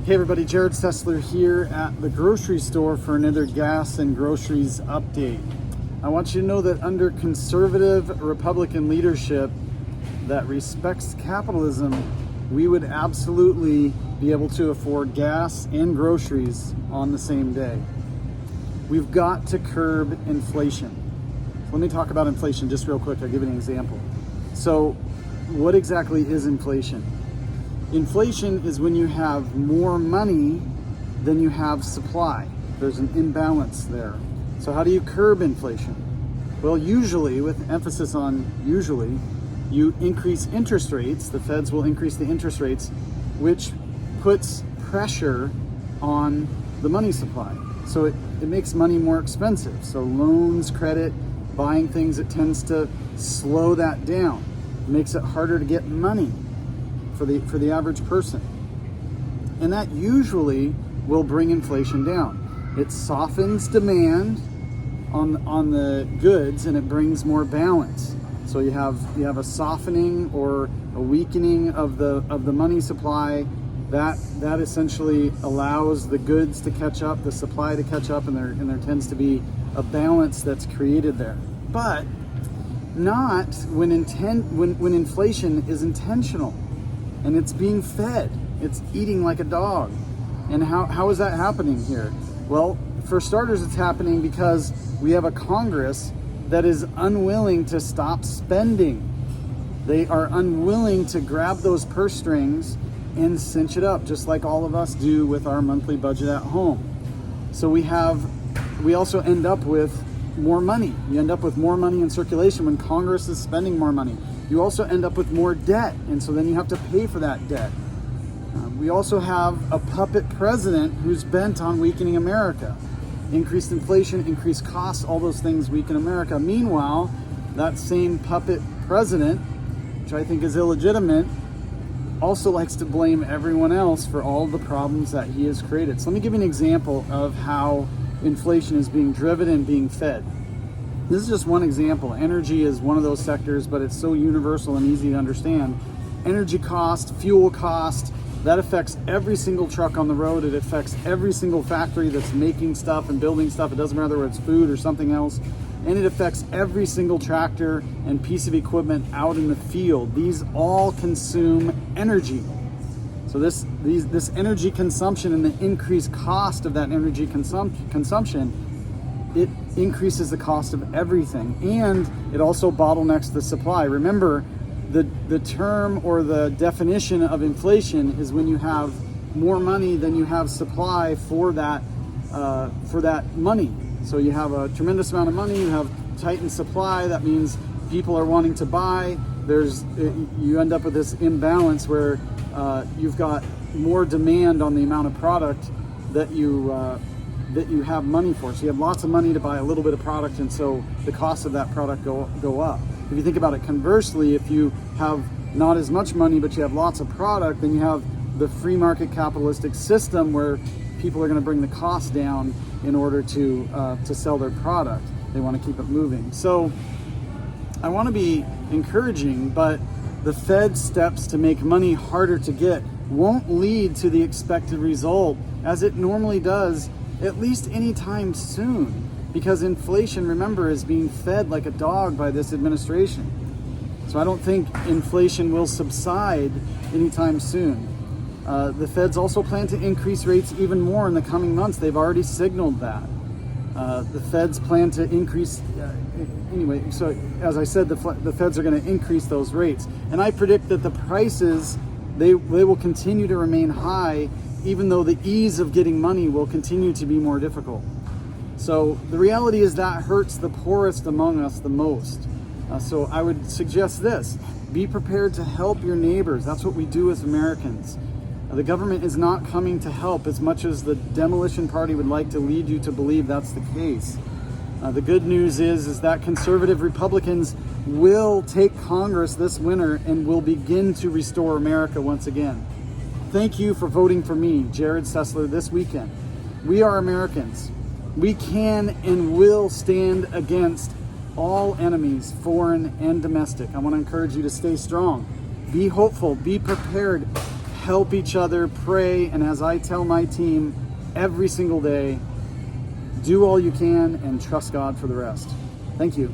Hey everybody, Jerrod Sessler here at the grocery store for another gas and groceries update. I want you to know that under conservative Republican leadership that respects capitalism, we would absolutely be able to afford gas and groceries on the same day. We've got to curb inflation. Let me talk about inflation just real quick. I'll give you an example. So what exactly is inflation? Inflation is when you have more money than you have supply. There's an imbalance there. So how do you curb inflation? Well, usually, with emphasis on usually, you increase interest rates. The feds will increase the interest rates, which puts pressure on the money supply. So it makes money more expensive. So loans, credit, buying things, it tends to slow that down. It makes it harder to get money for the average person. And that usually will bring inflation down. It softens demand on the goods and it brings more balance. So you have a softening or a weakening of the money supply that essentially allows the goods to catch up, the supply to catch up, and there tends to be a balance that's created there. But not when inflation is intentional. And it's being fed. It's eating like a dog. And how is that happening here? Well, for starters, it's happening because we have a Congress that is unwilling to stop spending. They are unwilling to grab those purse strings and cinch it up, just like all of us do with our monthly budget at home. So we also end up with more money. You end up with more money in circulation when Congress is spending more money. You also end up with more debt, and so then you have to pay for that debt. We also have a puppet president who's bent on weakening America. Increased inflation, increased costs, all those things weaken America. Meanwhile, that same puppet president, which I think is illegitimate, also likes to blame everyone else for all the problems that he has created. So let me give you an example of how inflation is being driven and being fed. This is just one example. Energy is one of those sectors, but it's so universal and easy to understand. Energy cost, fuel cost, that affects every single truck on the road. It affects every single factory that's making stuff and building stuff. It doesn't matter whether it's food or something else. And it affects every single tractor and piece of equipment out in the field. These all consume energy. So this energy consumption and the increased cost of that energy consumption, it increases the cost of everything, and it also bottlenecks the supply. Remember, the term or the definition of inflation is when you have more money than you have supply for that money. So you have a tremendous amount of money, you have tightened supply, that means people are wanting to buy. You end up with this imbalance where you've got more demand on the amount of product that you have money for. So you have lots of money to buy a little bit of product, and so the cost of that product go up. If you think about it conversely, if you have not as much money but you have lots of product, then you have the free market capitalistic system where people are going to bring the cost down in order to sell their product. They want to keep it moving. So I want to be encouraging, but the Fed steps to make money harder to get won't lead to the expected result as it normally does, at least anytime soon, because inflation, remember, is being fed like a dog by this administration. So I don't think inflation will subside anytime soon. The Feds also plan to increase rates even more in the coming months. They've already signaled that. The Feds plan to increase, anyway, so as I said, the Feds are going to increase those rates. And I predict that the prices, they will continue to remain high, even though the ease of getting money will continue to be more difficult. So the reality is that hurts the poorest among us the most. So I would suggest this: be prepared to help your neighbors. That's what we do as Americans. The government is not coming to help as much as the demolition party would like to lead you to believe that's the case. The good news is that conservative Republicans will take Congress this winter and will begin to restore America once again. Thank you for voting for me, Jerrod Sessler, this weekend. We are Americans. We can and will stand against all enemies, foreign and domestic. I want to encourage you to stay strong. Be hopeful. Be prepared. help each other, pray, and as I tell my team every single day, do all you can and trust God for the rest. Thank you.